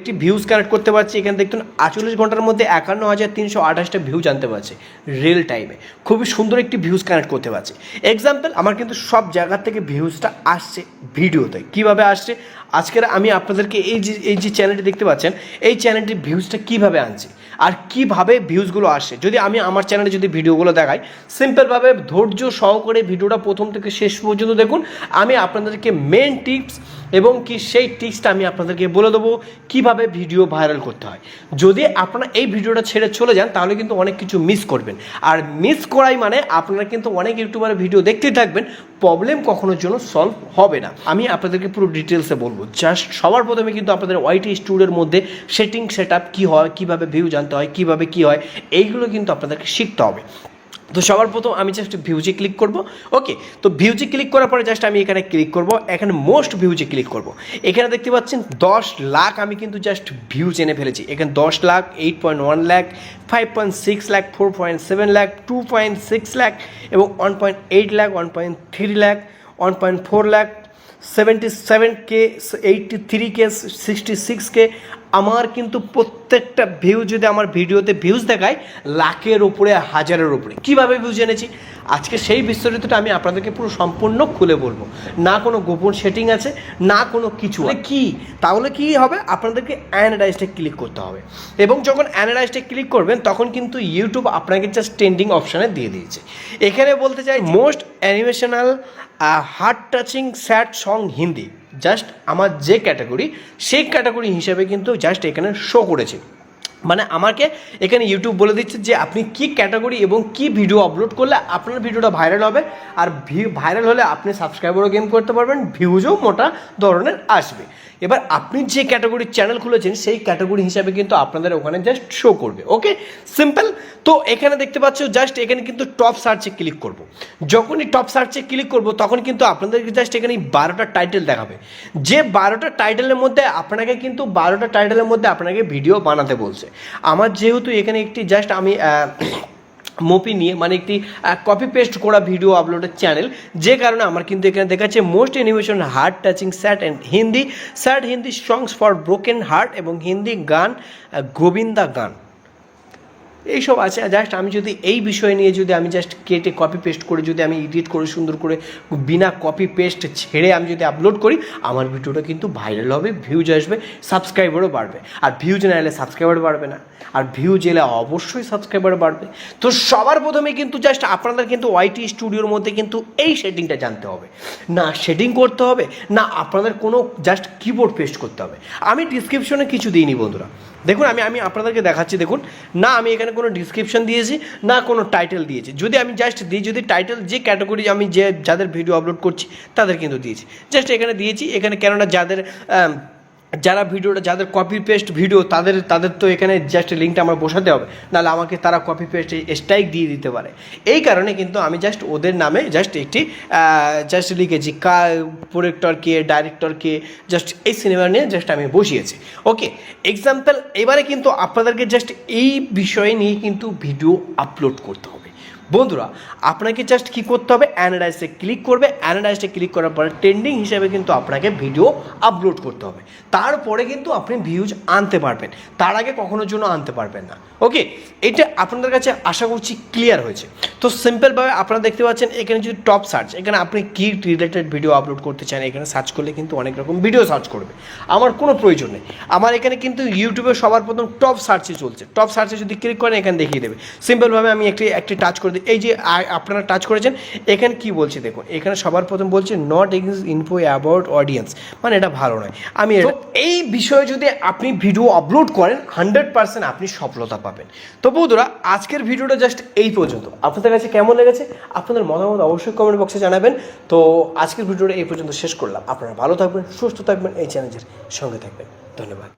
একটি views connect করতে পারছি। এখানে দেখুন 48 ঘন্টার মধ্যে 51,328টা ভিউজ আনতে পারছি রিয়েল টাইমে। খুবই সুন্দর একটি ভিউজ কানেক্ট করতে পারছি। এক্সাম্পল, আমার কিন্তু সব জায়গা থেকে ভিউজটা আসছে ভিডিওতে। কীভাবে আসছে আজকের আমি আপনাদেরকে এই যে চ্যানেলটি দেখতে পাচ্ছেন, এই চ্যানেলটির ভিউজটা কীভাবে আনছি আর কীভাবে ভিউজগুলো আসছে। যদি আমি আমার চ্যানেলে যদি ভিডিওগুলো দেখাই, সিম্পলভাবে ধৈর্য সহকারে ভিডিওটা প্রথম থেকে শেষ পর্যন্ত দেখুন। আমি আপনাদেরকে মেন টিপস এবং কি সেই টিপসটা আমি আপনাদেরকে বলে দেবো কীভাবে ভিডিও ভাইরাল করতে হয়। যদি আপনারা এই ভিডিওটা ছেড়ে চলে যান তাহলে কিন্তু অনেক কিছু মিস করবেন, আর মিস করাই মানে আপনারা কিন্তু অনেক ইউটিউবারের ভিডিও দেখতেই থাকবেন, প্রবলেম কখনোর জন্য সলভ হবে না। আমি আপনাদেরকে পুরো ডিটেলসে বলবো। জাস্ট সবার প্রথমে কিন্তু আপনাদের ওয়াইটি স্টুডিওর মধ্যে সেটিং সেট আপ কী হয়, কীভাবে ভিউ জানতে হয়, কীভাবে কী হয়, এইগুলো কিন্তু আপনাদেরকে শিখতে হবে। তো সবার প্রথম আমি জাস্ট ভিউজে ক্লিক করব। ওকে, তো ভিউজে ক্লিক করার পরে জাস্ট আমি এখানে ক্লিক করব, এখানে মোস্ট ভিউজে ক্লিক করব। এখানে দেখতে পাচ্ছেন 10 লাখ আমি কিন্তু জাস্ট ভিউজ এনে ফেলেছি। এখানে 10 লাখ, 8.1 লাখ, 5.6 লাখ, 4.7 লাখ, 2.6 লাখ এবং 1.8 lakh, 1.3 lakh, 1.4 lakh, 77K, 83K, 66K। আমার কিন্তু প্রত্যেকটা ভিউ যদি আমার ভিডিওতে ভিউজ দেখায় লাখের ওপরে, হাজারের ওপরে। কীভাবে ভিউজ এনেছি আজকে সেই বিস্তারিতটা আমি আপনাদেরকে পুরো সম্পূর্ণ খুলে বলবো। না কোনো গোপন সেটিং আছে, না কোনো কিছু। তাহলে কি হবে, আপনাদেরকে অ্যানালাইজে ক্লিক করতে হবে এবং যখন অ্যানালাইজে ক্লিক করবেন তখন কিন্তু ইউটিউব আপনাকে জাস্ট ট্রেন্ডিং অপশানে দিয়ে দিয়েছে। এখানে বলতে চাই most animational heart touching sad song Hindi, just আমার যে ক্যাটাগরি সেই ক্যাটাগরি হিসাবে কিন্তু জাস্ট এখানে শো করেছে। মানে আমাকে এখানে ইউটিউব বলে দিচ্ছে যে আপনি কী ক্যাটাগরি এবং কী ভিডিও আপলোড করলে আপনার ভিডিওটা ভাইরাল হবে, আর ভাইরাল হলে আপনি সাবস্ক্রাইবারও গেইন করতে পারবেন, ভিউজও মোটা ধরনের আসবে। এবার আপনি যে ক্যাটাগরির চ্যানেল খুলেছেন সেই ক্যাটাগরি হিসাবে কিন্তু আপনাদের ওখানে জাস্ট শো করবে। ওকে, সিম্পল। তো এখানে দেখতে পাচ্ছ জাস্ট এখানে কিন্তু টপ সার্চে ক্লিক করব। যখনই টপ সার্চে ক্লিক করব তখন কিন্তু আপনাদেরকে জাস্ট এখানে 12টা টাইটেল দেখাবে। যে 12টা টাইটেলের মধ্যে আপনাকে কিন্তু 12টা টাইটেলের মধ্যে আপনাকে ভিডিও বানাতে বলছে। আমার যেহেতু এখানে একটি জাস্ট আমি মোপি নিয়ে মানে একটি কপি পেস্ট করা ভিডিও আপলোডের চ্যানেল, যে কারণে আমার কিন্তু এখানে দেখাচ্ছে most animation heart touching sad Hindi songs for broken heart এবং হিন্দি গান গোবিন্দা গান এইসব আছে। জাস্ট আমি যদি এই বিষয় নিয়ে যদি আমি জাস্ট কেটে কপি পেস্ট করে যদি আমি এডিট করে সুন্দর করে বিনা কপি পেস্ট ছেড়ে আমি যদি আপলোড করি, আমার ভিডিওটা কিন্তু ভাইরাল হবে, ভিউজ আসবে, সাবস্ক্রাইবারও বাড়বে। আর ভিউজ না এলে সাবস্ক্রাইবার বাড়বে না, আর ভিউজ এলে অবশ্যই সাবস্ক্রাইবার বাড়বে। তো সবার প্রথমে কিন্তু জাস্ট আপনাদের কিন্তু ওয়াইটি স্টুডিওর মধ্যে কিন্তু এই সেটিংটা জানতে হবে। না সেটিং করতে হবে, না আপনাদের কোনো জাস্ট কিবোর্ড পেস্ট করতে হবে। আমি ডিসক্রিপশনে কিছু দিইনি বন্ধুরা, দেখুন আমি আপনাদেরকে দেখাচ্ছি। দেখুন, না আমি এখানে কোনো ডিসক্রিপশন দিয়েছি, না কোনো টাইটেল দিয়েছি। যদি আমি জাস্ট দিই, যদি টাইটেল যে ক্যাটাগরি আমি যাদের ভিডিও আপলোড করছি তাদের কিন্তু দিয়েছি, জাস্ট এখানে দিয়েছি। এখানে কেননা যারা ভিডিওটা যাদের কপি পেস্ট ভিডিও তাদের তো এখানে জাস্ট লিঙ্কটা আমার বসাতে হবে, নাহলে আমাকে তারা কপি পেস্ট স্ট্রাইক দিয়ে দিতে পারে। এই কারণে কিন্তু আমি জাস্ট ওদের নামে জাস্ট একটি জাস্ট লিখেছি প্রোডাক্টর কে, ডাইরেক্টর কে, জাস্ট এই সিনেমা নিয়ে জাস্ট আমি বসিয়েছি। ওকে, এক্সাম্পল। এবারে কিন্তু আপনাদেরকে জাস্ট এই বিষয় নিয়ে কিন্তু ভিডিও আপলোড করতে হবে। বন্ধুরা আপনাকে জাস্ট কী করতে হবে, অ্যানালাইজে ক্লিক করবে। অ্যানালাইজে ক্লিক করার পরে ট্রেন্ডিং হিসাবে কিন্তু আপনাকে ভিডিও আপলোড করতে হবে, তারপরে কিন্তু আপনি ভিউজ আনতে পারবেন, তার আগে কখনোর জন্য আনতে পারবেন না। ওকে, এটা আপনাদের কাছে আশা করছি ক্লিয়ার হয়েছে। তো সিম্পলভাবে আপনারা দেখতে পাচ্ছেন এখানে যদি টপ সার্চ, এখানে আপনি কী রিলেটেড ভিডিও আপলোড করতে চান এখানে সার্চ করলে কিন্তু অনেক রকম ভিডিও সার্চ করবে, আমার কোনো প্রয়োজন নেই। আমার এখানে কিন্তু ইউটিউবে সবার প্রথম টপ সার্চে চলছে। টপ সার্চে যদি ক্লিক করেন এখানে দেখিয়ে দেবে। সিম্পলভাবে আমি একটি টাচ করে দিই। এই যে আপনারা টাচ করেছেন, এখানে কি বলছে দেখুন, এখানে সবার প্রথম বলছে not exist info about audience, মানে এটা ভালো নয়। আমি এই বিষয়ে যদি আপনি ভিডিও আপলোড করেন 100% আপনি সফলতা পাবেন। তো বন্ধুরা আজকের ভিডিওটা জাস্ট এই পর্যন্ত। আপনাদের কাছে কেমন লেগেছে আপনাদের মতামত অবশ্যই কমেন্ট বক্সে জানাবেন। তো আজকের ভিডিওটা এই পর্যন্ত শেষ করলাম। আপনারা ভালো থাকবেন, সুস্থ থাকবেন, এই চ্যানেলের সঙ্গে থাকবেন। ধন্যবাদ।